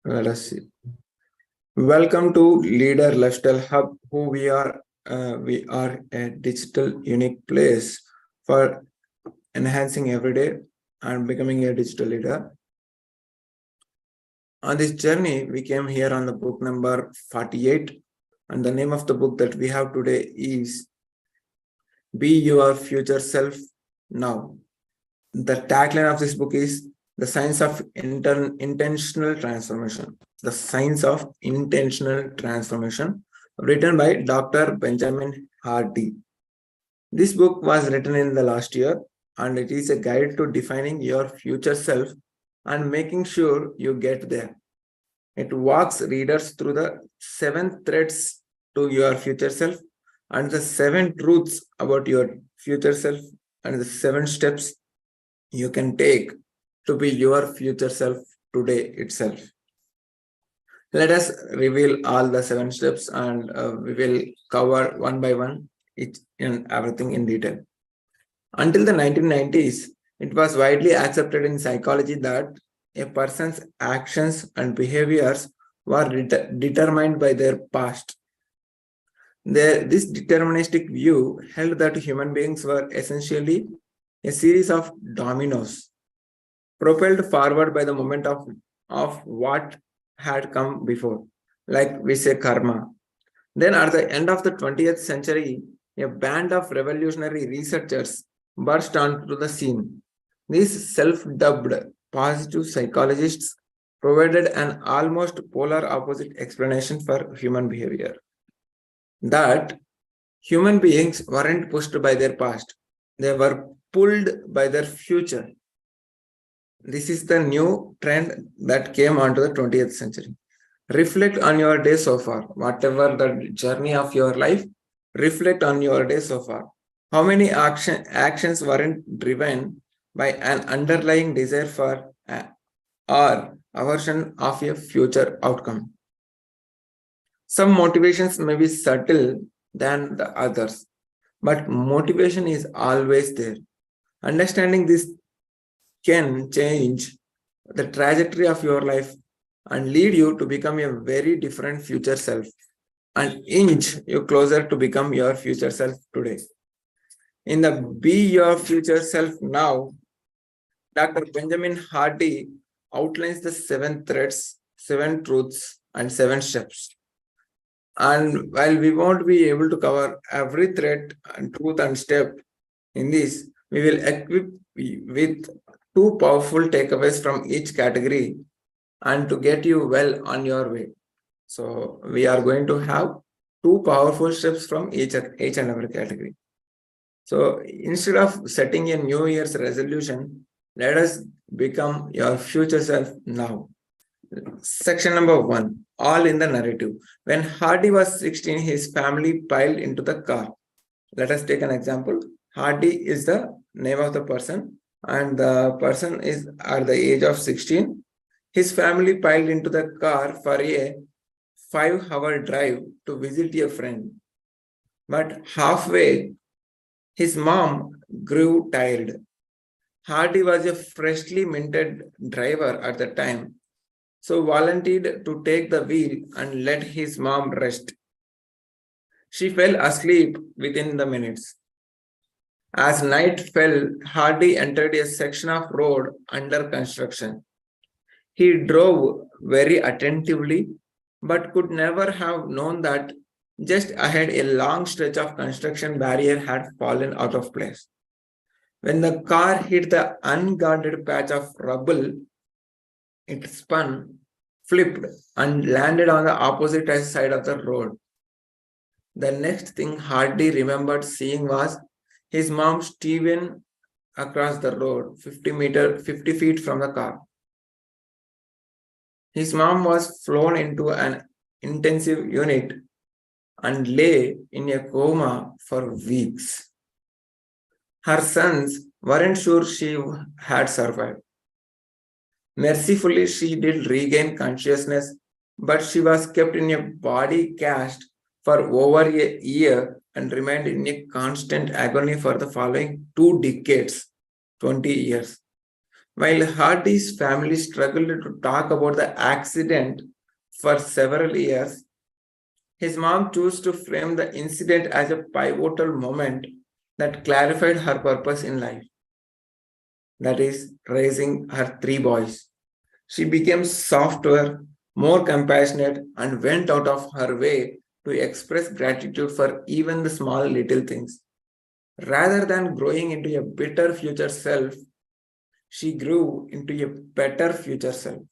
Let us see. Welcome to Leader Lifestyle Hub, who we are. We are a digital unique place for enhancing every day and becoming a digital leader. On this journey, we came here on the book number 48, and the name of the book that we have today is Be Your Future Self Now. The tagline of this book is The Science of Intentional Transformation. The Science of Intentional Transformation, written by Dr. Benjamin Hardy. This book was written in the last year, and it is a guide to defining your future self and making sure you get there. It walks readers through the 7 threads to your future self and the 7 truths about your future self and the 7 steps you can take to be your future self today itself. Let us reveal all the 7 steps and we will cover one by one each and everything in detail. Until the 1990s, it was widely accepted in psychology that a person's actions and behaviors were determined by their past. This deterministic view held that human beings were essentially a series of dominoes propelled forward by the moment of what had come before, like we say karma. Then at the end of the 20th century, a band of revolutionary researchers burst onto the scene. These self-dubbed positive psychologists provided an almost polar opposite explanation for human behavior. That human beings weren't pushed by their past, they were pulled by their future. This is the new trend that came onto the 20th century. Reflect on your day so far, whatever the journey of your life, reflect on your day so far. How many actions weren't driven by an underlying desire for or aversion of a future outcome? Some motivations may be subtle than the others, but motivation is always there. Understanding this can change the trajectory of your life and lead you to become a very different future self and inch you closer to become your future self today. In the Be Your Future Self Now, Dr. Benjamin Hardy outlines the 7 threads, 7 truths, and 7 steps. And while we won't be able to cover every thread and truth and step in this, we will equip with 2 powerful takeaways from each category and to get you well on your way. So we are going to have 2 powerful steps from each and every category. So instead of setting a New Year's resolution, let us become your future self now. Section number 1, all in the narrative. When Hardy was 16, his family piled into the car. Let us take an example. Hardy is the name of the person, and the person is at the age of 16. His family piled into the car for a 5-hour drive to visit a friend. But halfway, his mom grew tired. Hardy was a freshly minted driver at the time, so volunteered to take the wheel and let his mom rest. She fell asleep within the minutes. As night fell, Hardy entered a section of road under construction. He drove very attentively, but could never have known that just ahead a long stretch of construction barrier had fallen out of place. When the car hit the unguarded patch of rubble, it spun, flipped, and landed on the opposite side of the road. The next thing Hardy remembered seeing was his mom Steven across the road, 50 feet from the car. His mom was flown into an intensive unit and lay in a coma for weeks. Her sons weren't sure she had survived. Mercifully, she did regain consciousness, but she was kept in a body cast for over a year and remained in a constant agony for the following 2 decades, 20 years. While Hardy's family struggled to talk about the accident for several years, his mom chose to frame the incident as a pivotal moment that clarified her purpose in life, that is, raising her three boys. She became softer, more compassionate, and went out of her way to express gratitude for even the small little things. Rather than growing into a bitter future self, she grew into a better future self.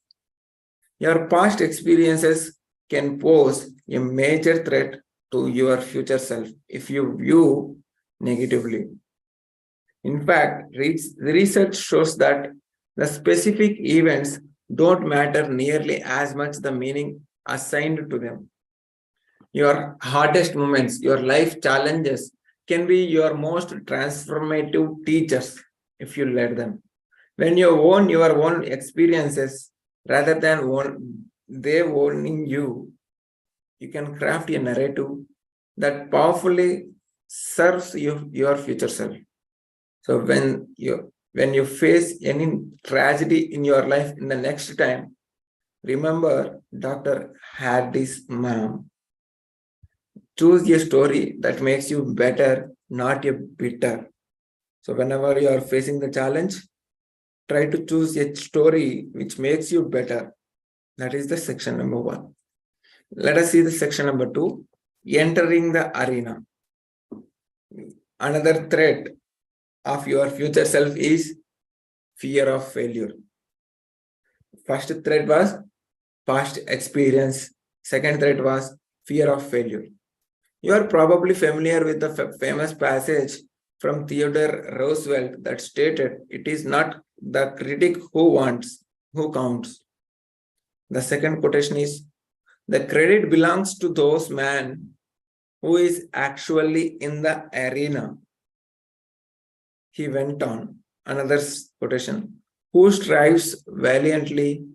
Your past experiences can pose a major threat to your future self if you view negatively. In fact, research shows that the specific events don't matter nearly as much the meaning assigned to them. Your hardest moments, your life challenges can be your most transformative teachers if you let them. When you own your own experiences rather than they owning you, you can craft a narrative that powerfully serves your future self. So when you face any tragedy in your life in the next time, remember Dr. Hardy's mom. Choose a story that makes you better, not a bitter. So whenever you are facing the challenge, try to choose a story which makes you better. That is the section number 1. Let us see the section number 2, entering the arena. Another threat of your future self is fear of failure. First threat was past experience. Second threat was fear of failure. You are probably familiar with the famous passage from Theodore Roosevelt that stated, "It is not the critic who counts." The second quotation is, "The credit belongs to those men who is actually in the arena." He went on, another quotation, "Who strives valiantly,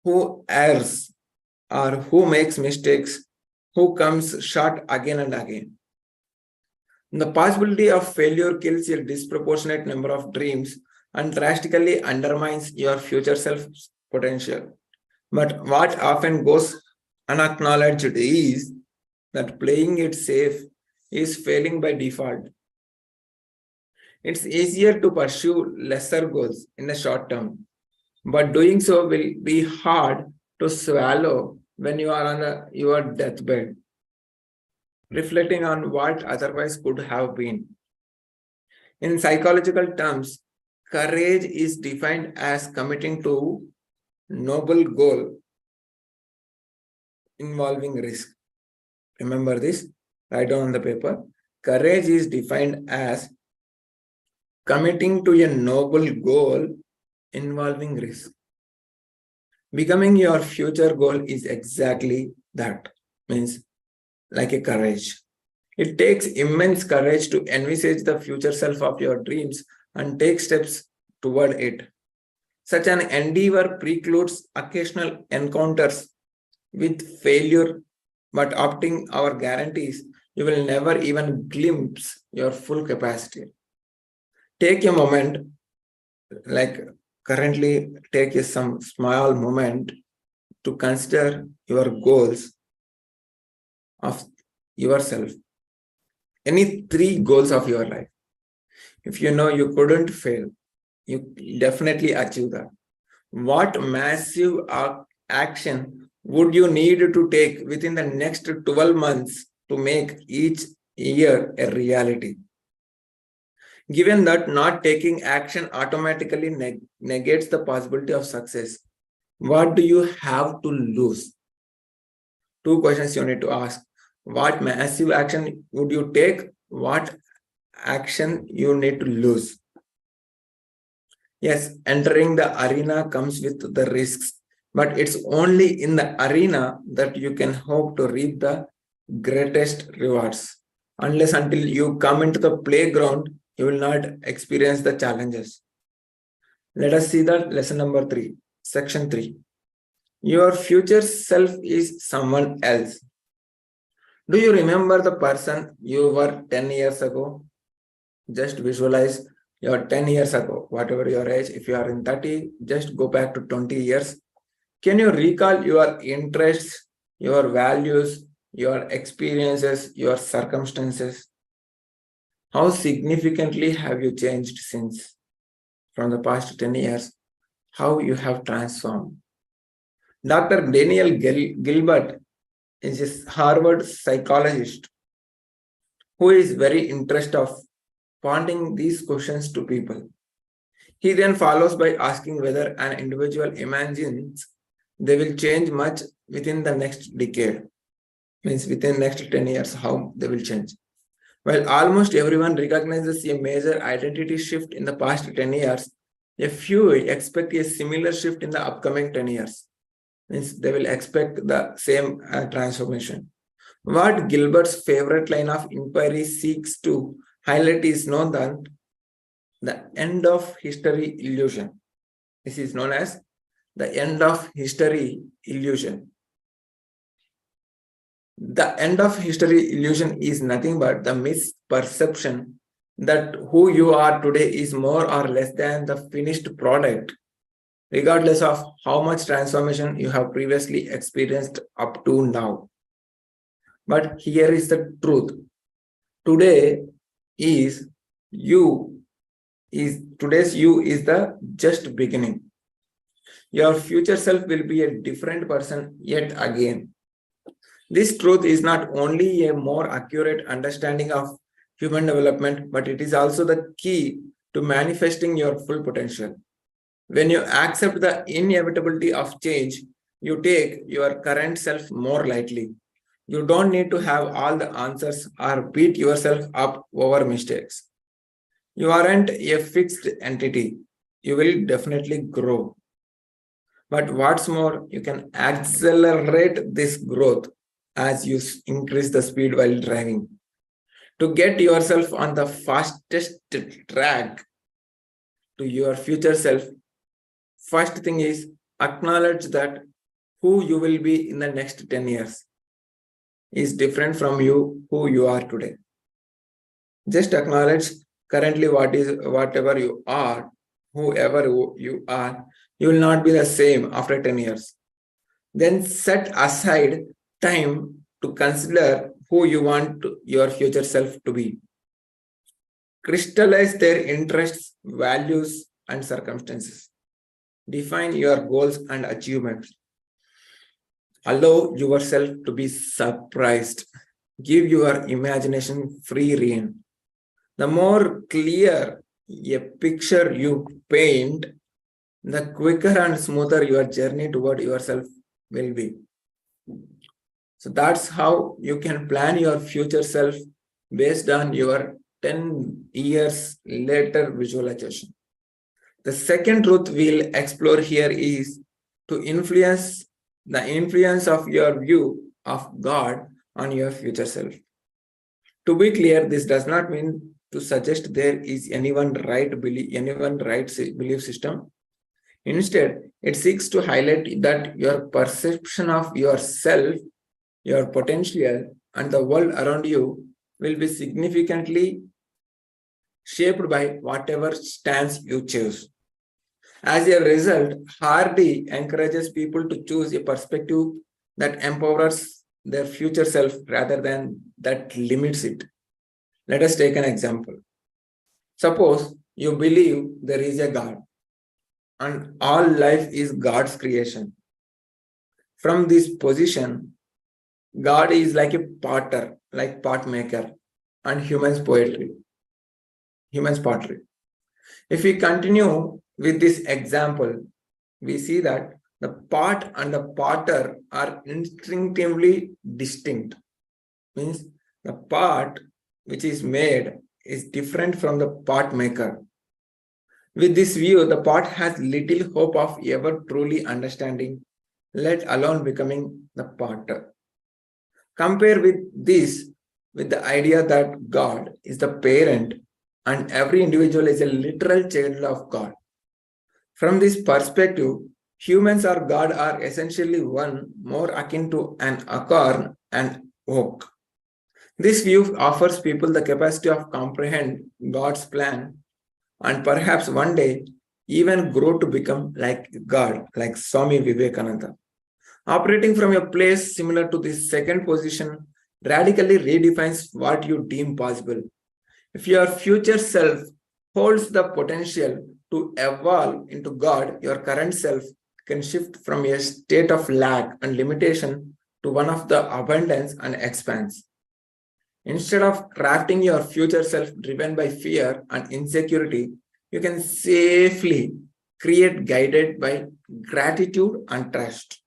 who errs, or who makes mistakes, who comes short again and again." The possibility of failure kills a disproportionate number of dreams and drastically undermines your future self's potential. But what often goes unacknowledged is that playing it safe is failing by default. It's easier to pursue lesser goals in the short term, but doing so will be hard to swallow when you are on your deathbed, reflecting on what otherwise could have been. In psychological terms, courage is defined as committing to noble goal involving risk. Remember this, write down on the paper. Courage is defined as committing to a noble goal involving risk. Becoming your future goal is exactly that, means like a courage. It takes immense courage to envisage the future self of your dreams and take steps toward it. Such an endeavor precludes occasional encounters with failure, but opting our guarantees you will never even glimpse your full capacity. Take a moment, like currently, take some small moment to consider your goals of yourself. Any 3 goals of your life. If you know you couldn't fail, you definitely achieve that. What massive action would you need to take within the next 12 months to make each year a reality? Given that not taking action automatically negates the possibility of success, what do you have to lose? 2 questions you need to ask. What massive action would you take? What action you need to lose? Yes, entering the arena comes with the risks, but it's only in the arena that you can hope to reap the greatest rewards. Unless until you come into the playground, you will not experience the challenges. Let us see the lesson number 3, section 3. Your future self is someone else. Do you remember the person you were 10 years ago? Just visualize Your 10 years ago, whatever your age, if you are in 30, just go back to 20 years. Can you recall your interests, your values, your experiences, your circumstances? How significantly have you changed since from the past 10 years? How you have transformed? Dr. Daniel Gilbert is a Harvard psychologist who is very interested of pointing these questions to people. He then follows by asking whether an individual imagines they will change much within the next decade, means within next 10 years, how they will change. While almost everyone recognizes a major identity shift in the past 10 years, a few expect a similar shift in the upcoming 10 years. Means they will expect the same transformation. What Gilbert's favorite line of inquiry seeks to highlight is known that the end of history illusion. This is known as the end of history illusion. The end of history illusion is nothing but the misperception that who you are today is more or less than the finished product, regardless of how much transformation you have previously experienced up to now. But here is the truth. Today's you is the just beginning. Your future self will be a different person yet again. This truth is not only a more accurate understanding of human development, but it is also the key to manifesting your full potential. When you accept the inevitability of change, you take your current self more lightly. You don't need to have all the answers or beat yourself up over mistakes. You aren't a fixed entity. You will definitely grow. But what's more, you can accelerate this growth as you increase the speed while driving. To get yourself on the fastest track to your future self, first thing is acknowledge that who you will be in the next 10 years is different from who you are today. Just acknowledge currently whatever you are, whoever you are, you will not be the same after 10 years. Then set aside time to consider who you want your future self to be. Crystallize their interests, values, and circumstances. Define your goals and achievements. Allow yourself to be surprised. Give your imagination free rein. The more clear a picture you paint, the quicker and smoother your journey toward yourself will be. So that's how you can plan your future self based on your 10 years later visualization. The second truth we'll explore here is to influence the influence of your view of God on your future self. To be clear, this does not mean to suggest there is any one right belief system. Instead, it seeks to highlight that your perception of yourself, your potential, and the world around you will be significantly shaped by whatever stance you choose. As a result, Hardy encourages people to choose a perspective that empowers their future self rather than that limits it. Let us take an example. Suppose you believe there is a God and all life is God's creation. From this position, God is like a potter, like pot maker, and humans pottery. If we continue with this example, we see that the pot and the potter are instinctively distinct. Means the pot which is made is different from the pot maker. With this view, the pot has little hope of ever truly understanding, let alone becoming the potter. Compare with this with the idea that God is the parent and every individual is a literal child of God. From this perspective, humans or God are essentially one more akin to an acorn and oak. This view offers people the capacity of comprehend God's plan and perhaps one day even grow to become like God, like Swami Vivekananda. Operating from a place similar to this second position radically redefines what you deem possible. If your future self holds the potential to evolve into God, your current self can shift from a state of lack and limitation to one of the abundance and expanse. Instead of crafting your future self driven by fear and insecurity, you can safely create guided by gratitude and trust.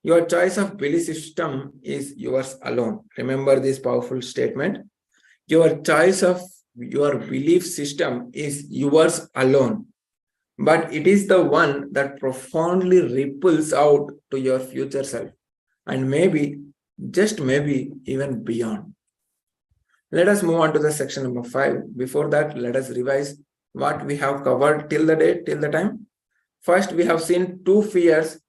Your choice of belief system is yours alone. Remember this powerful statement. Your choice of your belief system is yours alone, but it is the one that profoundly ripples out to your future self and maybe, just maybe, even beyond. Let us move on to the section number 5. Before that, let us revise what we have covered till the time. First, we have seen two fears.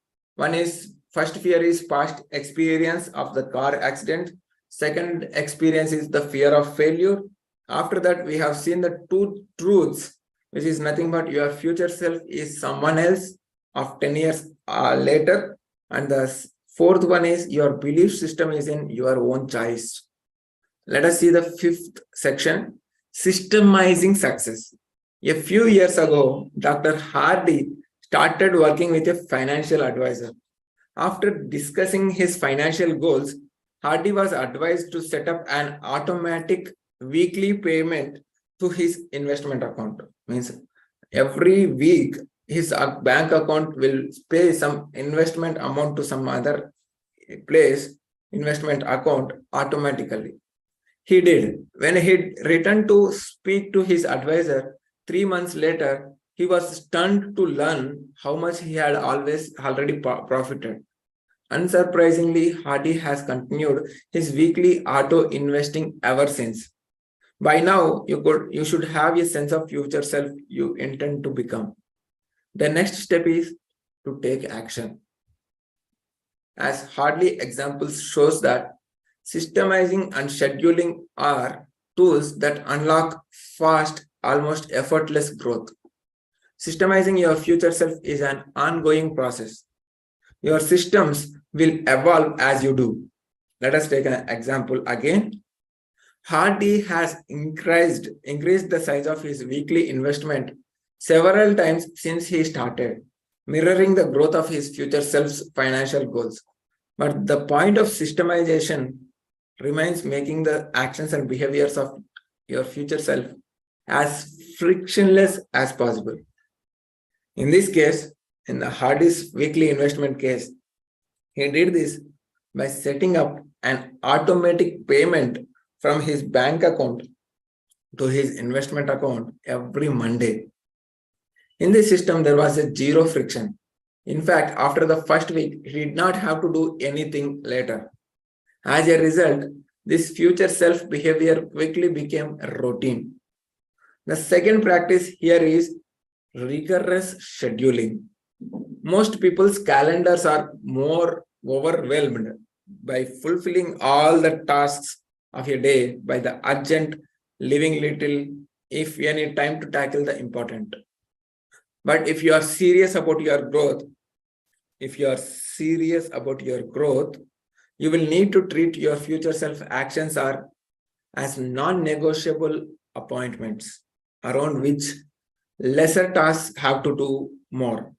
First fear is past experience of the car accident. Second experience is the fear of failure. After that, we have seen the two truths, which is nothing but your future self is someone else of 10 years later. And the fourth one is your belief system is in your own choice. Let us see the fifth section, systemizing success. A few years ago, Dr. Hardy started working with a financial advisor. After discussing his financial goals, Hardy was advised to set up an automatic weekly payment to his investment account. Means every week his bank account will pay some investment amount to some other place, investment account automatically. He did. When he returned to speak to his advisor 3 months later, he was stunned to learn how much he had already profited. Unsurprisingly, Hardy has continued his weekly auto investing ever since. By now, you should have a sense of future self you intend to become. The next step is to take action. As Hardy examples shows that systemizing and scheduling are tools that unlock fast, almost effortless growth. Systemizing your future self is an ongoing process. Your systems will evolve as you do. Let us take an example again. Hardy has increased the size of his weekly investment several times since he started, mirroring the growth of his future self's financial goals. But the point of systemization remains making the actions and behaviors of your future self as frictionless as possible. In this case, in the Hardy's weekly investment case, he did this by setting up an automatic payment from his bank account to his investment account every Monday. In this system, there was a zero friction. In fact, after the first week, he did not have to do anything later. As a result, this future self behavior quickly became a routine. The second practice here is rigorous scheduling. Most people's calendars are more overwhelmed by fulfilling all the tasks of a day by the urgent, leaving little, if any, time to tackle the important. But if you are serious about your growth, you will need to treat your future self actions as non-negotiable appointments around which lesser tasks have to do more.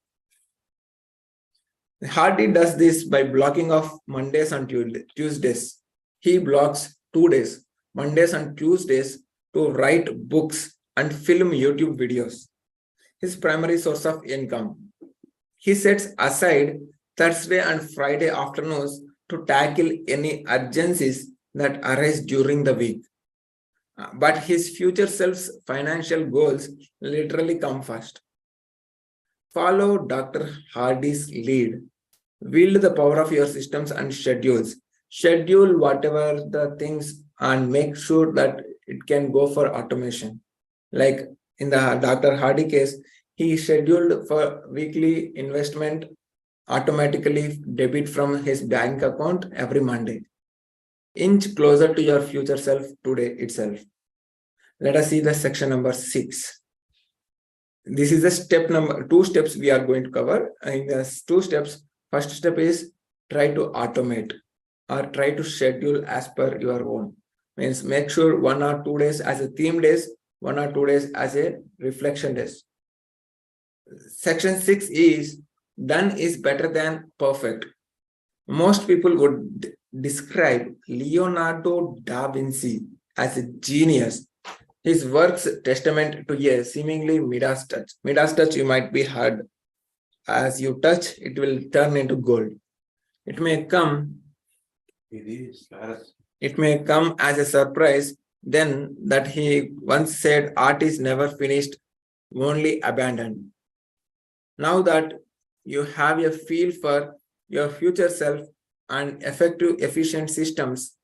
Hardy does this by blocking off Mondays and Tuesdays. He blocks 2 days, Mondays and Tuesdays, to write books and film YouTube videos, his primary source of income. He sets aside Thursday and Friday afternoons to tackle any urgencies that arise during the week. But his future self's financial goals literally come first. Follow Dr. Hardy's lead. Wield the power of your systems and schedules. Schedule whatever the things and make sure that it can go for automation. Like in the Dr. Hardy case, he scheduled for weekly investment automatically debit from his bank account every Monday. Inch closer to your future self today itself. Let us see the section number 6. This is the step number, 2 steps we are going to cover. In the 2 steps, first step is try to automate or try to schedule as per your own. Means make sure 1 or 2 days as a theme days, 1 or 2 days as a reflection days. Section 6 is done is better than perfect. Most people would describe Leonardo da Vinci as a genius. His works testament to a seemingly Midas touch. Midas touch you might be heard. As you touch, it will turn into gold. It may come. It may come as a surprise then that he once said art is never finished, only abandoned. Now that you have a feel for your future self and effective, efficient systems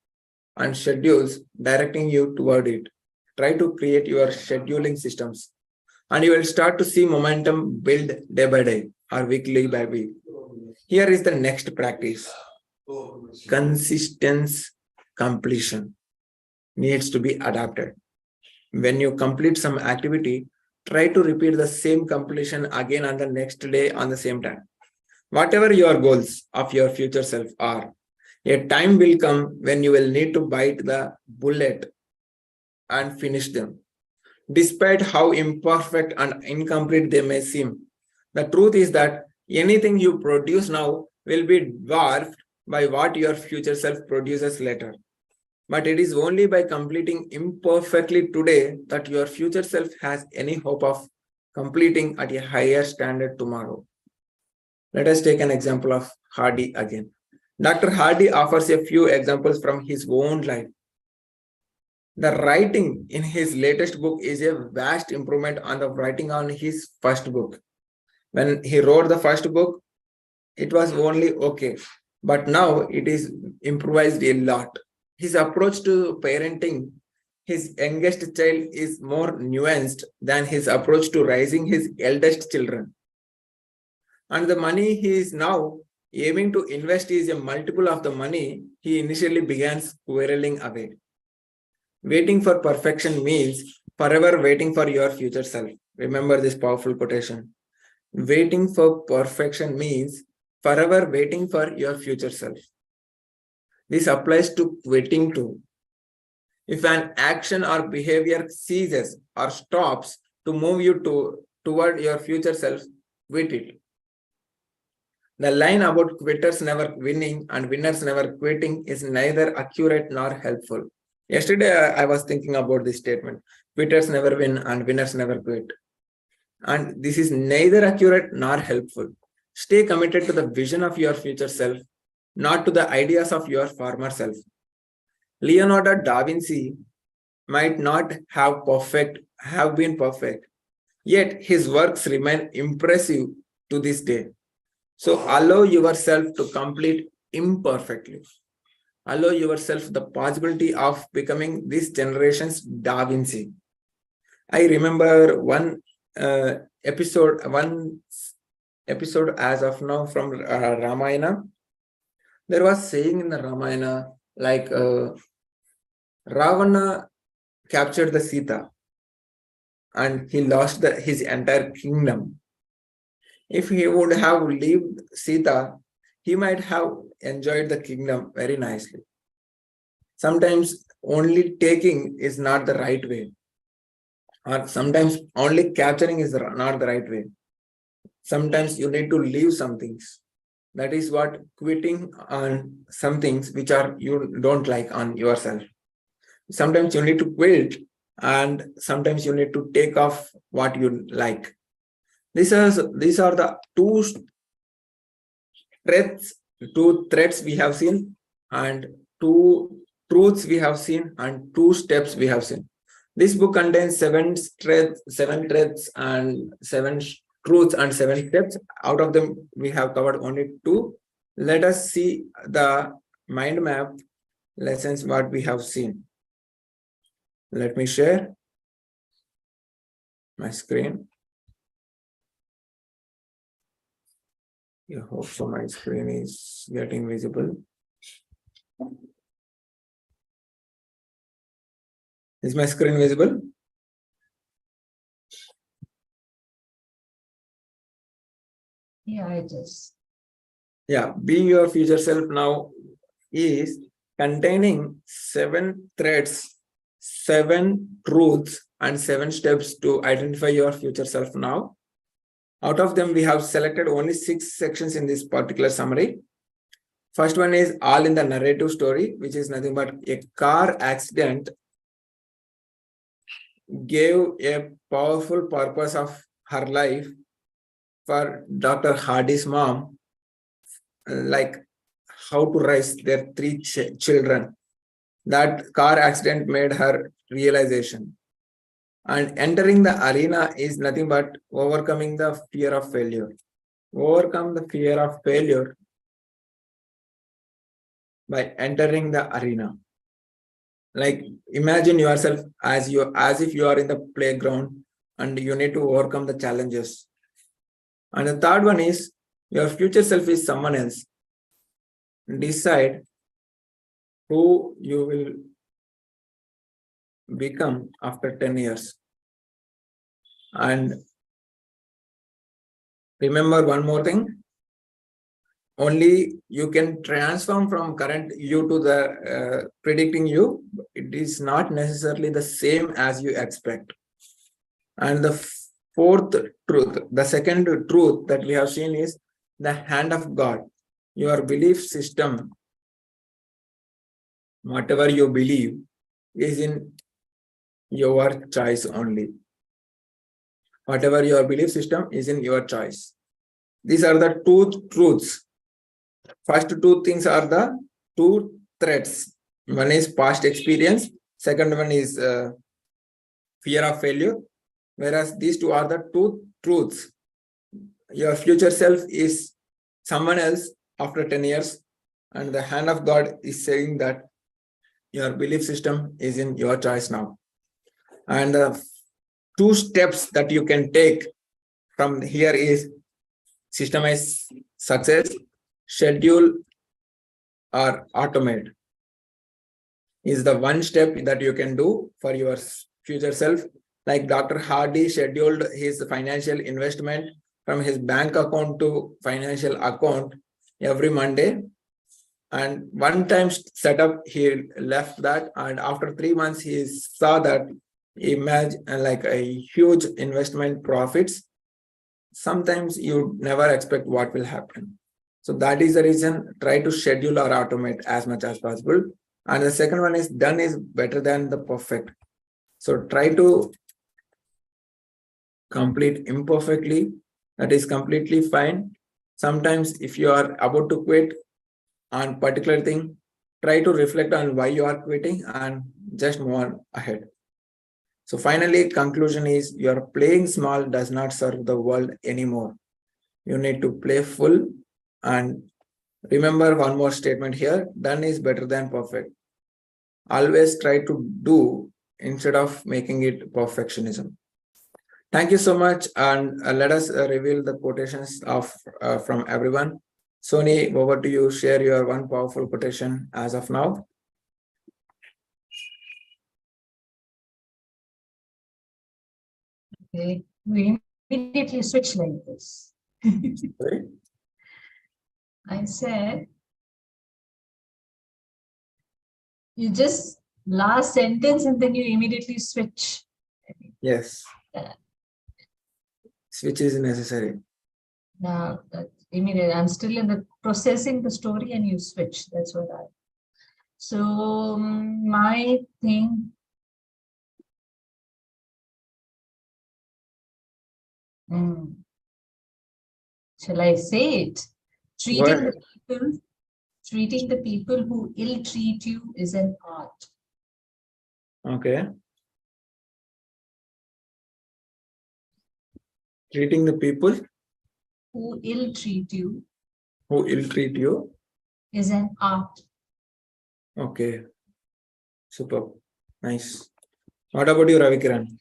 and schedules directing you toward it, try to create your scheduling systems. And you will start to see momentum build day by day or weekly by week. Here is the next practice. Consistent completion needs to be adapted. When you complete some activity, try to repeat the same completion again on the next day on the same time. Whatever your goals of your future self are, a time will come when you will need to bite the bullet and finish them. Despite how imperfect and incomplete they may seem, the truth is that anything you produce now will be dwarfed by what your future self produces later. But it is only by completing imperfectly today that your future self has any hope of completing at a higher standard tomorrow. Let us take an example of Hardy again. Dr. Hardy offers a few examples from his own life. The writing in his latest book is a vast improvement on the writing on his first book. When he wrote the first book, it was only okay, but now it is improvised a lot. His approach to parenting his youngest child is more nuanced than his approach to raising his eldest children. And the money he is now aiming to invest is a multiple of the money he initially began squirreling away. Waiting for perfection means forever waiting for your future self. Remember this powerful quotation. Waiting for perfection means forever waiting for your future self. This applies to quitting too. If an action or behavior ceases or stops to move you toward your future self, quit it. The line about quitters never winning and winners never quitting is neither accurate nor helpful. Yesterday, I was thinking about this statement. Quitters never win and winners never quit. And this is neither accurate nor helpful. Stay committed to the vision of your future self, not to the ideas of your former self. Leonardo da Vinci might not have been perfect, yet his works remain impressive to this day. So allow yourself to complete imperfectly. Allow yourself the possibility of becoming this generation's Da Vinci. I remember one episode as of now from Ramayana. There was saying in the Ramayana like Ravana captured the Sita and he lost his entire kingdom. If he would have lived Sita, he might have enjoyed the kingdom very nicely. Sometimes only taking is not the right way, or sometimes only capturing is not the right way. Sometimes you need to leave some things. That is what quitting on some things which are you don't like on yourself. Sometimes you need to quit, and sometimes you need to take off what you like. These are the two threats we have seen, and 2 truths we have seen, and 2 steps we have seen. This book contains 7 threats and 7 truths and 7 steps. Out of them, we have covered only 2. Let us see the mind map lessons what we have seen. Let me share my screen. I hope so my screen is getting visible. Is my screen visible? Yeah, it is. Yeah, be your future self now is containing 7 threads, 7 truths, and 7 steps to identify your future self now. Out of them, we have selected only 6 sections in this particular summary. First one is all in the narrative story, which is nothing but a car accident gave a powerful purpose of her life for Dr. Hardy's mom, like how to raise their 3 children. That car accident made her realization. And entering the arena is nothing but overcoming the fear of failure. Overcome the fear of failure by entering the arena. Like imagine yourself as if you are in the playground and you need to overcome the challenges. And the third one is your future self is someone else. Decide who you will become after 10 years. And remember one more thing. Only you can transform from current you to the predicting you. It is not necessarily the same as you expect. And the fourth truth, the second truth that we have seen is the hand of God. Your belief system, whatever you believe, is in your choice only. Whatever your belief system is in your choice. These are the 2 truths. First 2 things are the 2 threats. One is past experience. Second one is fear of failure. Whereas these 2 are the 2 truths. Your future self is someone else after 10 years. And the hand of God is saying that your belief system is in your choice now. And the 2 steps that you can take from here is systemize success, schedule, or automate. Is the one step that you can do for your future self. Like Dr. Hardy scheduled his financial investment from his bank account to financial account every Monday. And one time setup, he left that. And after 3 months, he saw that imagine like a huge investment profits. Sometimes you never expect what will happen. So that is the reason, try to schedule or automate as much as possible. And the second one is done is better than the perfect. So try to complete imperfectly. That is completely fine. Sometimes if you are about to quit on particular thing, try to reflect on why you are quitting and just move on ahead. So finally, conclusion is your playing small does not serve the world anymore. You need to play full. And remember one more statement here, done is better than perfect. Always try to do instead of making it perfectionism. Thank you so much. And let us reveal the quotations of from everyone. Sony, over to you. Share your one powerful quotation as of now. Okay, we immediately switch like this. Sorry? I said, you just last sentence and then you immediately switch. Yes. Yeah. Switch is necessary. Now, immediately, I'm still in the processing the story and you switch. That's what I. So my thing. Shall I say it? Treating the people who ill-treat you is an art. Okay. Treating the people who ill-treat you is an art. Okay. Superb. Nice. What about you, Ravikiran?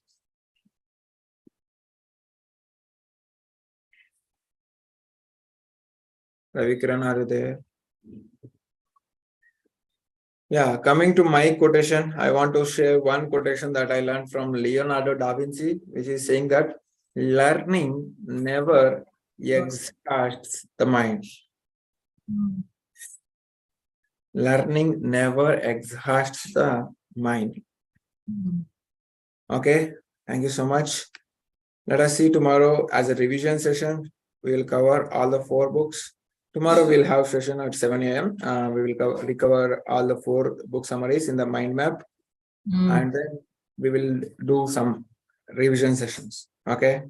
Ravikiran, are you there? Yeah, coming to my quotation, I want to share one quotation that I learned from Leonardo da Vinci, which is saying that learning never exhausts the mind. Mm. Learning never exhausts the mind. Mm. Okay, thank you so much. Let us see tomorrow as a revision session. We will cover all the 4 books. Tomorrow we'll have session at 7 a.m. We will recover all the 4 book summaries in the mind map, Mm. and then we will do some revision sessions. Okay.